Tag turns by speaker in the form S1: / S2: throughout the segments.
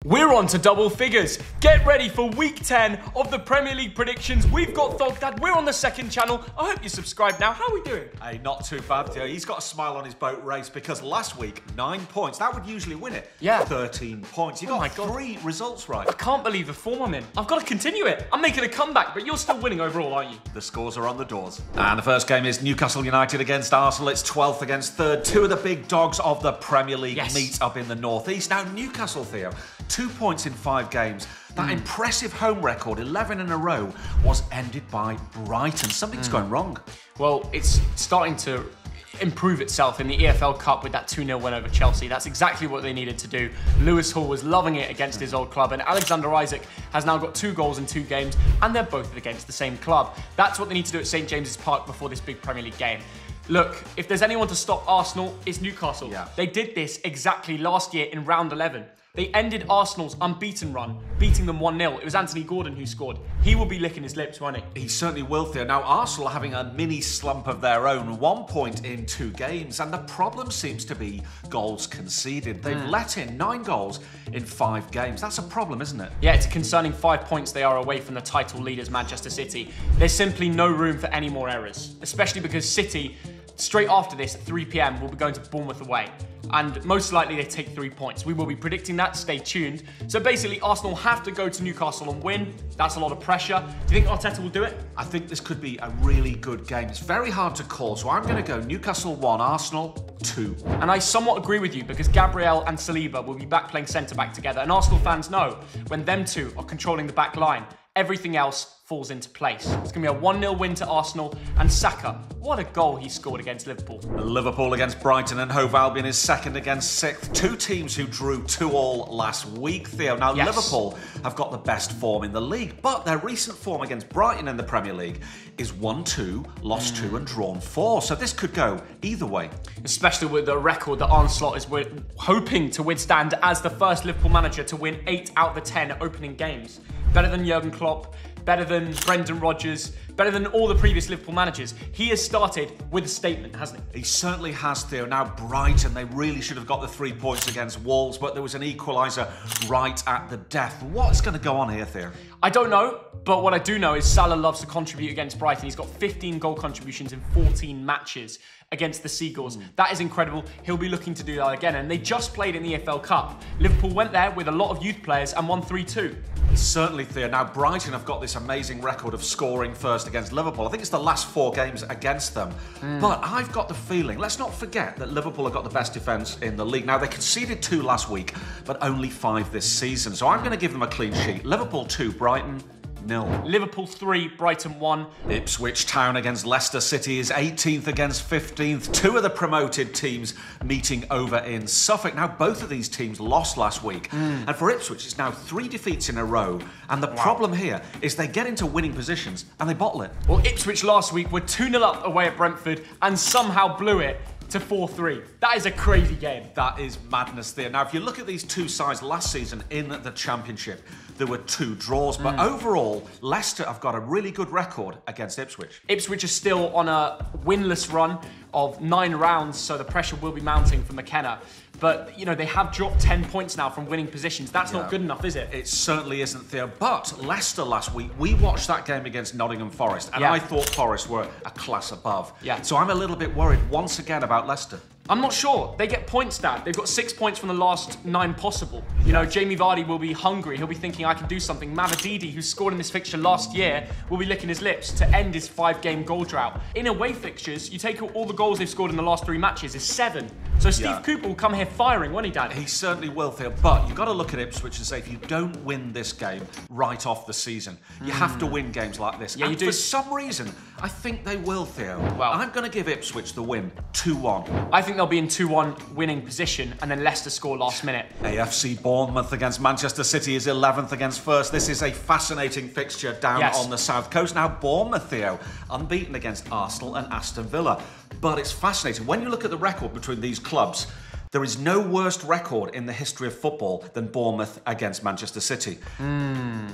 S1: We're on to double figures. Get ready for week 10 of the Premier League predictions. We've got Thogden. We're on the second channel. I hope you're subscribed now. How are we doing?
S2: Hey, not too bad, dear. He's got a smile on his boat race because last week, 9 points. That would usually win it.
S1: Yeah.
S2: 13 points. You got 3 results right.
S1: I can't believe the form I'm in. I've got to continue it. I'm making a comeback, but you're still winning overall, aren't you?
S2: The scores are on the doors. And the first game is Newcastle United against Arsenal. It's 12th against 3rd. Two of the big dogs of the Premier League meet up in the northeast. Now, Newcastle, Theo, 2 points in 5 games. That impressive home record, 11 in a row, was ended by Brighton. Something's going wrong.
S1: Well, it's starting to improve itself in the EFL Cup with that 2-0 win over Chelsea. That's exactly what they needed to do. Lewis Hall was loving it against his old club, and Alexander Isak has now got 2 goals in 2 games, and they're both against the same club. That's what they need to do at St James's Park before this big Premier League game. Look, if there's anyone to stop Arsenal, it's Newcastle. Yeah. They did this exactly last year in round 11. They ended Arsenal's unbeaten run, beating them 1-0. It was Anthony Gordon who scored. He will be licking his lips, won't he?
S2: He certainly will, Theo. Now, Arsenal are having a mini slump of their own. 1 point in 2 games, and the problem seems to be goals conceded. They've let in 9 goals in 5 games. That's a problem, isn't it?
S1: Yeah, it's a concerning 5 points they are away from the title leaders, Manchester City. There's simply no room for any more errors, especially because City, straight after this, at 3 PM, will be going to Bournemouth away. And most likely they take 3 points. We will be predicting that, stay tuned. So basically, Arsenal have to go to Newcastle and win. That's a lot of pressure. Do you think Arteta will do it?
S2: I think this could be a really good game. It's very hard to call, so I'm going to go Newcastle 1, Arsenal 2.
S1: And I somewhat agree with you because Gabriel and Saliba will be back playing centre-back together. And Arsenal fans know when them two are controlling the back line, everything else falls into place. It's going to be a 1-0 win to Arsenal, and Saka, what a goal he scored against Liverpool.
S2: Liverpool against Brighton, and Hove Albion is 2nd against 6th. 2 teams who drew 2-2 last week, Theo. Now, Liverpool have got the best form in the league, but their recent form against Brighton in the Premier League is 1-2, lost 2 and drawn 4. So this could go either way. Especially
S1: with the record that Arne Slot is hoping to withstand as the first Liverpool manager to win 8 out of the 10 opening games. Better than Jurgen Klopp, better than Brendan Rodgers, better than all the previous Liverpool managers. He has started with a statement, hasn't he?
S2: He certainly has, Theo. Now, Brighton, they really should have got the 3 points against Wolves, but there was an equaliser right at the death. What's going to go on here, Theo?
S1: I don't know, but what I do know is Salah loves to contribute against Brighton. He's got 15 goal contributions in 14 matches against the Seagulls. That is incredible. He'll be looking to do that again, and they just played in the EFL Cup. Liverpool went there with a lot of youth players and won 3-2.
S2: Certainly, Theo. Now, Brighton have got this amazing record of scoring first against Liverpool. I think it's the last 4 games against them. But I've got the feeling, let's not forget that Liverpool have got the best defence in the league. Now, they conceded 2 last week, but only 5 this season. So I'm going to give them a clean sheet. Liverpool 2, Brighton 0.
S1: Liverpool 3, Brighton 1.
S2: Ipswich Town against Leicester City is 18th against 15th. 2 of the promoted teams meeting over in Suffolk. Now, both of these teams lost last week. And for Ipswich, it's now 3 defeats in a row. And the problem here is they get into winning positions and they bottle it.
S1: Well, Ipswich last week were 2-0 up away at Brentford and somehow blew it to 4-3. That is a crazy game.
S2: That is madness there. Now, if you look at these 2 sides last season in the Championship, there were 2 draws. But overall, Leicester have got a really good record against Ipswich.
S1: Ipswich is still on a winless run of 9 rounds, so the pressure will be mounting for McKenna. But, you know, they have dropped 10 points now from winning positions. That's not good enough, is it?
S2: It certainly isn't, Theo. But Leicester last week, we watched that game against Nottingham Forest, and I thought Forest were a class above. So I'm a little bit worried once again about Leicester.
S1: I'm not sure. They get points, Dad. They've got 6 points from the last 9 possible. You know, Jamie Vardy will be hungry. He'll be thinking, I can do something. Mavididi, who scored in this fixture last year, will be licking his lips to end his 5-game goal drought. In away fixtures, you take all the goals they've scored in the last 3 matches is 7. So Steve Cooper will come here firing, won't he, Dad?
S2: He certainly will, Theo. But you've got to look at Ipswich and say, if you don't win this game right off the season, you have to win games like this.
S1: Yeah, you do.
S2: For some reason, I think they will, Theo.
S1: Well,
S2: I'm going to give Ipswich the win, 2-1.
S1: I think they'll be in 2-1 winning position, and then Leicester score last minute.
S2: AFC Bournemouth against Manchester City is 11th against 1st. This is a fascinating fixture down on the south coast. Now, Bournemouth, Theo, unbeaten against Arsenal and Aston Villa. But it's fascinating. When you look at the record between these clubs, There is no worse record in the history of football than Bournemouth against Manchester City.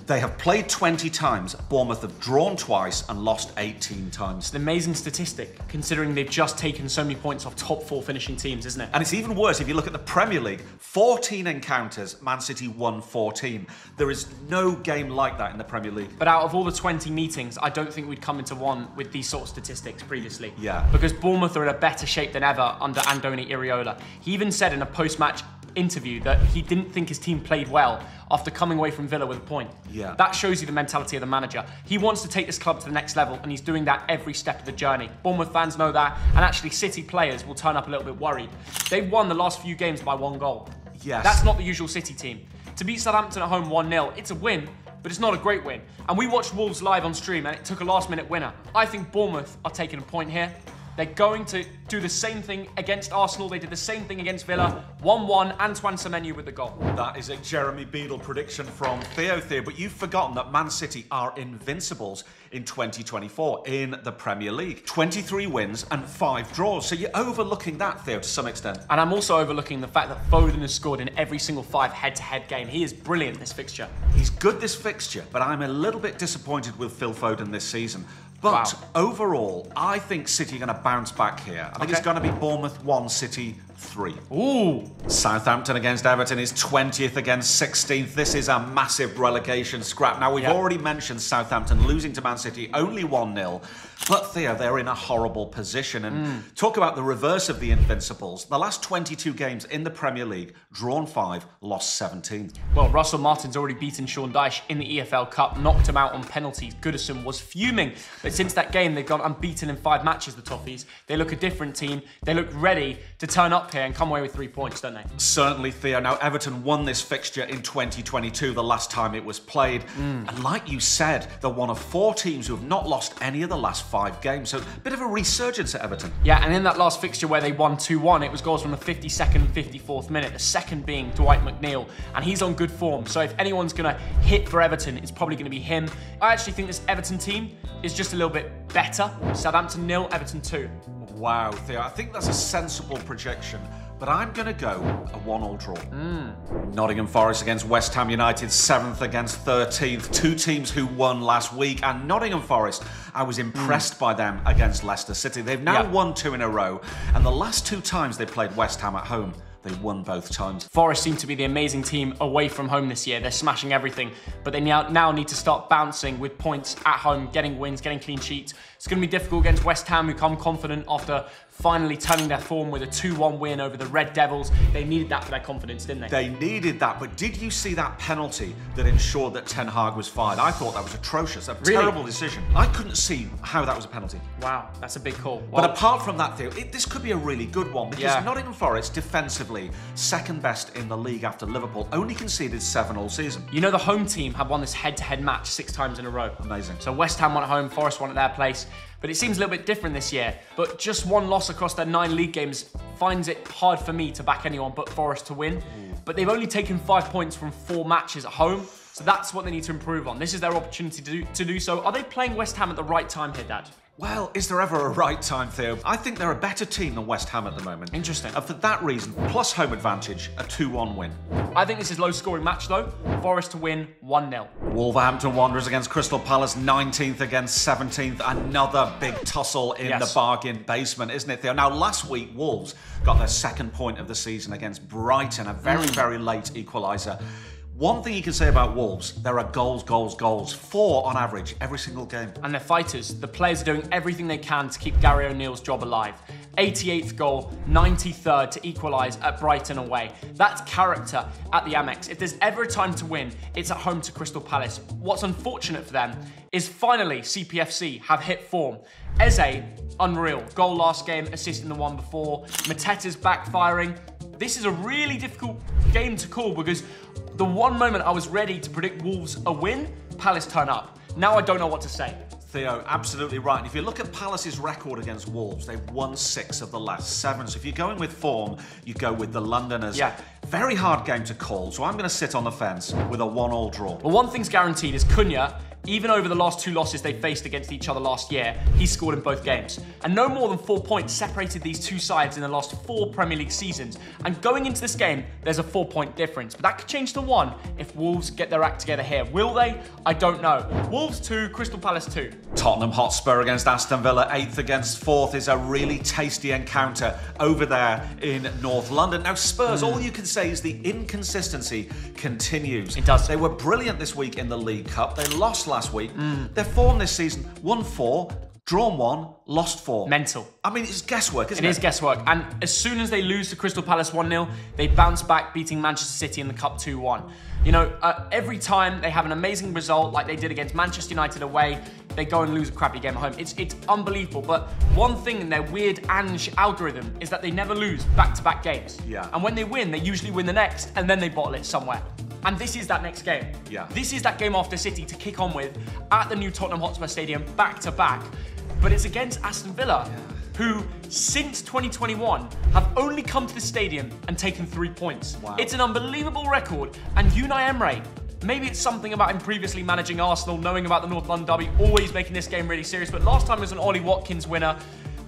S2: They have played 20 times, Bournemouth have drawn twice and lost 18 times.
S1: It's an amazing statistic, considering they've just taken so many points off top 4 finishing teams, isn't it?
S2: And it's even worse if you look at the Premier League. 14 encounters, Man City won 14. There is no game like that in the Premier League.
S1: But out of all the 20 meetings, I don't think we'd come into one with these sort of statistics previously.
S2: Yeah.
S1: Because Bournemouth are in a better shape than ever under Andoni Iraola. He even said in a post-match interview that he didn't think his team played well after coming away from Villa with a point.
S2: Yeah.
S1: That shows you the mentality of the manager. He wants to take this club to the next level, and he's doing that every step of the journey. Bournemouth fans know that, and actually City players will turn up a little bit worried. They've won the last few games by 1 goal.
S2: Yes.
S1: That's not the usual City team. To beat Southampton at home 1-0, it's a win, but it's not a great win. And we watched Wolves live on stream, and it took a last-minute winner. I think Bournemouth are taking a point here. They're going to do the same thing against Arsenal. They did the same thing against Villa. 1-1, Antoine Semenyo with the goal.
S2: That is a Jeremy Beadle prediction from Theo, but you've forgotten that Man City are invincibles in 2024 in the Premier League. 23 wins and 5 draws. So you're overlooking that, Theo, to some extent.
S1: And I'm also overlooking the fact that Thogden has scored in every single 5 head-to-head game. He is brilliant this fixture.
S2: He's good this fixture, but I'm a little bit disappointed with Phil Foden this season. But overall, I think City are going to bounce back here. I think it's going to be Bournemouth 1, City 3.
S1: Ooh.
S2: Southampton against Everton is 20th against 16th. This is a massive relegation scrap. Now, we've already mentioned Southampton losing to Man City only 1-0. But Theo, they're in a horrible position. And talk about the reverse of the Invincibles. The last 22 games in the Premier League, drawn 5, lost 17.
S1: Well, Russell Martin's already beaten Sean Dyche in the EFL Cup, knocked him out on penalties. Goodison was fuming. But since that game, they've gone unbeaten in 5 matches, the Toffees. They look a different team. They look ready to turn up here and come away with 3 points, don't they?
S2: Certainly, Theo. Now, Everton won this fixture in 2022, the last time it was played. And like you said, they're one of 4 teams who have not lost any of the last 5 games. So a bit of a resurgence at Everton.
S1: Yeah, and in that last fixture where they won 2-1, it was goals from the 52nd and 54th minute. The second being Dwight McNeil, and he's on good form. So if anyone's going to hit for Everton, it's probably going to be him. I actually think this Everton team is just a little bit better. Southampton 0, Everton 2.
S2: Wow, Theo, I think that's a sensible projection, but I'm going to go a 1-1 draw. Nottingham Forest against West Ham United, 7th against 13th. 2 teams who won last week, and Nottingham Forest, I was impressed by them against Leicester City. They've now won 2 in a row, and the last 2 times they played West Ham at home, they won both times.
S1: Forest seem to be the amazing team away from home this year. They're smashing everything, but they now need to start bouncing with points at home, getting wins, getting clean sheets. It's going to be difficult against West Ham, who come confident after finally turning their form with a 2-1 win over the Red Devils. They needed that for their confidence, didn't they?
S2: They needed that, but did you see that penalty that ensured that Ten Hag was fired? I thought that was atrocious, a terrible decision. I couldn't see how that was a penalty.
S1: Wow, that's a big call.
S2: Well, but apart from that, Theo, this could be a really good one, because Nottingham Forest, defensively, second best in the league after Liverpool, only conceded 7 all season.
S1: You know, the home team have won this head-to-head match 6 times in a row.
S2: Amazing.
S1: So West Ham won at home, Forest won at their place. But it seems a little bit different this year. But just 1 loss across their 9 league games finds it hard for me to back anyone but Forest to win. But they've only taken 5 points from 4 matches at home. So that's what they need to improve on. This is their opportunity to do so. Are they playing West Ham at the right time here, Dad?
S2: Well, is there ever a right time, Theo? I think they're a better team than West Ham at the moment.
S1: Interesting.
S2: And for that reason, plus home advantage, a 2-1 win.
S1: I think this is a low-scoring match, though. Forest to win 1-0.
S2: Wolverhampton Wanderers against Crystal Palace, 19th against 17th. Another big tussle in the bargain basement, isn't it, Theo? Now, last week, Wolves got their 2nd point of the season against Brighton, a very, very late equaliser. One thing you can say about Wolves, there are goals, goals, goals. 4 on average every single game.
S1: And they're fighters. The players are doing everything they can to keep Gary O'Neill's job alive. 88th goal, 93rd to equalise at Brighton away. That's character at the Amex. If there's ever a time to win, it's at home to Crystal Palace. What's unfortunate for them is finally CPFC have hit form. Eze, unreal. Goal last game, assist in the one before. Mateta's backfiring. This is a really difficult game to call because the one moment I was ready to predict Wolves a win, Palace turn up. Now I don't know what to say.
S2: Theo, absolutely right. And if you look at Palace's record against Wolves, they've won 6 of the last 7. So if you're going with form, you go with the Londoners. Very hard game to call, so I'm going to sit on the fence with a 1-1 draw.
S1: Well, one thing's guaranteed is Cunha Even over the last 2 losses they faced against each other last year, he scored in both games. And no more than 4 points separated these two sides in the last 4 Premier League seasons. And going into this game, there's a 4-point difference. But that could change to 1 if Wolves get their act together here. Will they? I don't know. Wolves 2, Crystal Palace 2.
S2: Tottenham Hotspur against Aston Villa, 8th against 4th, is a really tasty encounter over there in North London. Now Spurs, all you can say is the inconsistency continues.
S1: It does.
S2: They were brilliant this week in the League Cup. They lost last week. Their form this season, won 4, drawn 1, lost 4.
S1: Mental.
S2: I mean, it's guesswork, isn't it?
S1: It is guesswork. And as soon as they lose to Crystal Palace 1-0, they bounce back, beating Manchester City in the Cup 2-1. You know, every time they have an amazing result, like they did against Manchester United away, they go and lose a crappy game at home. It's unbelievable. But one thing in their weird Ange algorithm is that they never lose back-to-back games.
S2: Yeah.
S1: And when they win, they usually win the next, and then they bottle it somewhere. And this is that next game.
S2: Yeah.
S1: This is that game after City to kick on with at the new Tottenham Hotspur Stadium, back-to-back. But it's against Aston Villa, who, since 2021, have only come to the stadium and taken 3 points.
S2: Wow.
S1: It's an unbelievable record, and Unai Emery, maybe it's something about him previously managing Arsenal, knowing about the North London derby, always making this game really serious, but last time it was an Ollie Watkins winner.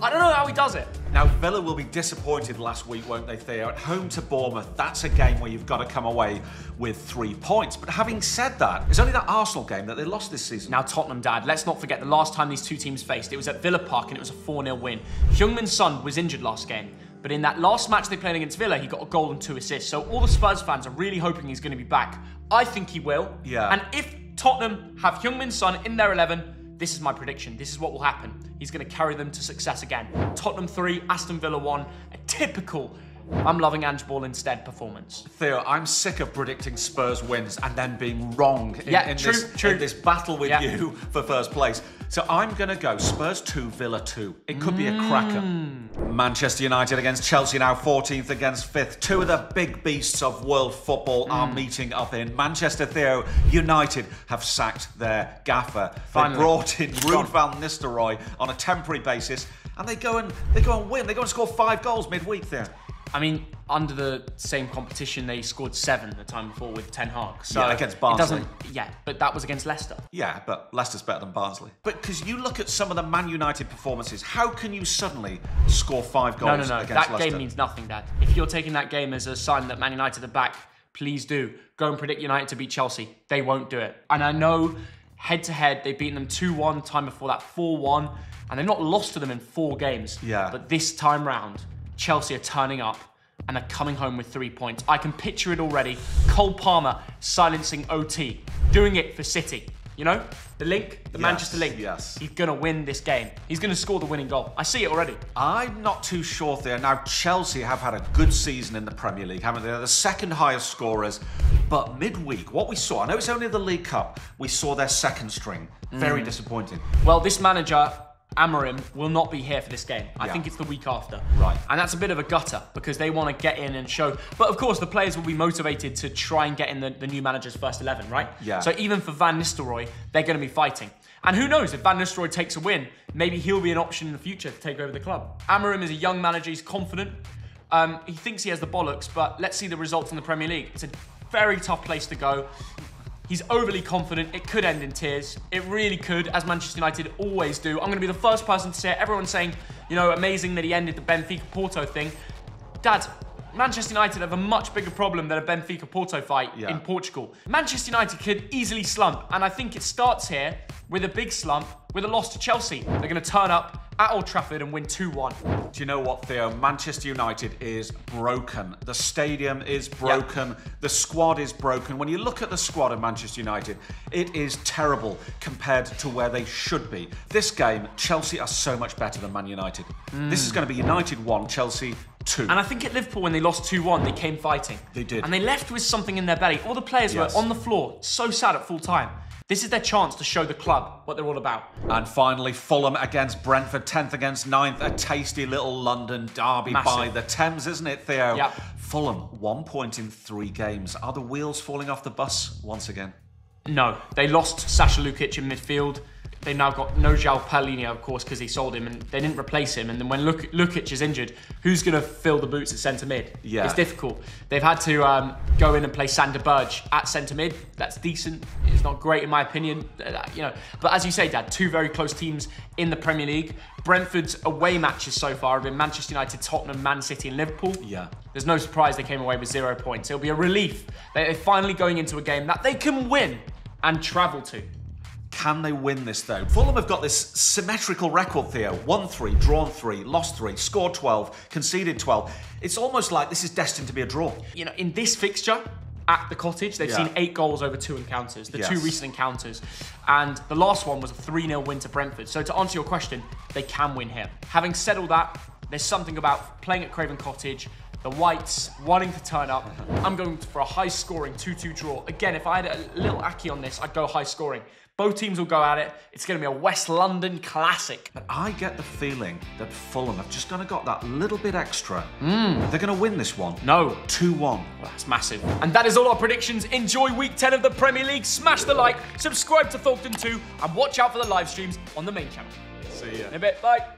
S1: I don't know how he does it.
S2: Now, Villa will be disappointed last week, won't they, Theo? At home to Bournemouth, that's a game where you've got to come away with 3 points. But having said that, it's only that Arsenal game that they lost this season.
S1: Now, Tottenham, Dad, let's not forget the last time these two teams faced. It was at Villa Park and it was a 4-0 win. Heung-min Son was injured last game. But in that last match they played against Villa, he got a goal and 2 assists. So all the Spurs fans are really hoping he's going to be back. I think he will.
S2: Yeah.
S1: And if Tottenham have Heung-min Son in their 11, this is my prediction. This is what will happen. He's going to carry them to success again. Tottenham 3, Aston Villa 1. A typical I'm loving Ange Ball instead performance.
S2: Theo, I'm sick of predicting Spurs wins and then being wrong in this battle with you for first place. So I'm going to go Spurs 2, Villa 2. It could be a cracker. Manchester United against Chelsea now, 14th against 5th. Two of the big beasts of world football are meeting up in Manchester. Theo, United have sacked their gaffer. Finally. They brought in Ruud van Nistelrooy on a temporary basis, and they go and win. They go and score 5 goals midweek, Theo.
S1: I mean, under the same competition, they scored 7 the time before with Ten Hag. So
S2: yeah, against Barnsley.
S1: But that was against Leicester.
S2: Yeah, but Leicester's better than Barnsley. But because you look at some of the Man United performances, how can you suddenly score 5 goals against Leicester?
S1: That game means nothing, Dad. If you're taking that game as a sign that Man United are back, please do. Go and predict United to beat Chelsea. They won't do it. And I know, head-to-head, they've beaten them 2-1, time before that 4-1, and they've not lost to them in 4 games.
S2: Yeah.
S1: But this time round, Chelsea are turning up and are coming home with 3 points. I can picture it already. Cole Palmer silencing OT, doing it for City. You know, the link, the Manchester link.
S2: Yes.
S1: He's going to win this game. He's going to score the winning goal. I see it already.
S2: I'm not too sure there. Now, Chelsea have had a good season in the Premier League, haven't they? They're the second highest scorers. But midweek, what we saw, I know it's only the League Cup, we saw their second string. Very disappointing.
S1: Well, this manager, Amorim, will not be here for this game. I think it's the week after.
S2: Right.
S1: And that's a bit of a gutter because they want to get in and show. But of course, the players will be motivated to try and get in the new manager's first 11, right?
S2: Yeah.
S1: So even for Van Nistelrooy, they're going to be fighting. And who knows, if Van Nistelrooy takes a win, maybe he'll be an option in the future to take over the club. Amorim is a young manager, he's confident. He thinks he has the bollocks, but let's see the results in the Premier League. It's a very tough place to go. He's overly confident. It could end in tears. It really could, as Manchester United always do. I'm going to be the first person to say it. Everyone's saying, you know, amazing that he ended the Benfica-Porto thing. Dad, Manchester United have a much bigger problem than a Benfica-Porto fight in Portugal. Manchester United could easily slump, and I think it starts here with a big slump with a loss to Chelsea. They're going to turn up at Old Trafford and win 2-1.
S2: Do you know what, Theo? Manchester United is broken. The stadium is broken. The squad is broken. When you look at the squad of Manchester United, it is terrible compared to where they should be. This game, Chelsea are so much better than Man United. This is going to be United 1, Chelsea 2.
S1: And I think at Liverpool, when they lost 2-1, they came fighting.
S2: They did.
S1: And they left with something in their belly. All the players were on the floor, so sad at full time. This is their chance to show the club what they're all about.
S2: And finally, Fulham against Brentford, 10th against 9th. A tasty little London derby by the Thames, isn't it, Theo?
S1: Yeah.
S2: Fulham, 1 point in 3 games. Are the wheels falling off the bus once again?
S1: No, they lost Sasha Lukic in midfield. they've now got no João Paulinho, of course, because he sold him and they didn't replace him. And then when Lukic is injured, who's going to fill the boots at centre mid?
S2: Yeah.
S1: It's difficult. They've had to go in and play Sander Berge at centre mid. That's decent. It's not great in my opinion, you know. But as you say, Dad, two very close teams in the Premier League. Brentford's away matches so far have been Manchester United, Tottenham, Man City and Liverpool.
S2: Yeah.
S1: There's no surprise they came away with 0 points. It'll be a relief that they're finally going into a game that they can win and travel to.
S2: Can they win this though? Fulham have got this symmetrical record, Theo. 1-3, drawn 3, lost 3, scored 12, conceded 12. It's almost like this is destined to be a draw.
S1: You know, in this fixture at the Cottage, they've seen 8 goals over 2 encounters, the 2 recent encounters. And the last one was a 3-0 win to Brentford. So to answer your question, they can win here. Having said all that, there's something about playing at Craven Cottage, the Whites wanting to turn up. I'm going for a high-scoring 2-2 draw. Again, if I had a little Aki on this, I'd go high-scoring. Both teams will go at it. It's going to be a West London classic.
S2: But I get the feeling that Fulham have just got that little bit extra. They're going to win this one.
S1: No.
S2: 2-1.
S1: Well, that's massive. And that is all our predictions. Enjoy week 10 of the Premier League. Smash the like, subscribe to Thogden 2, and watch out for the live streams on the main channel.
S2: See ya.
S1: In a bit. Bye.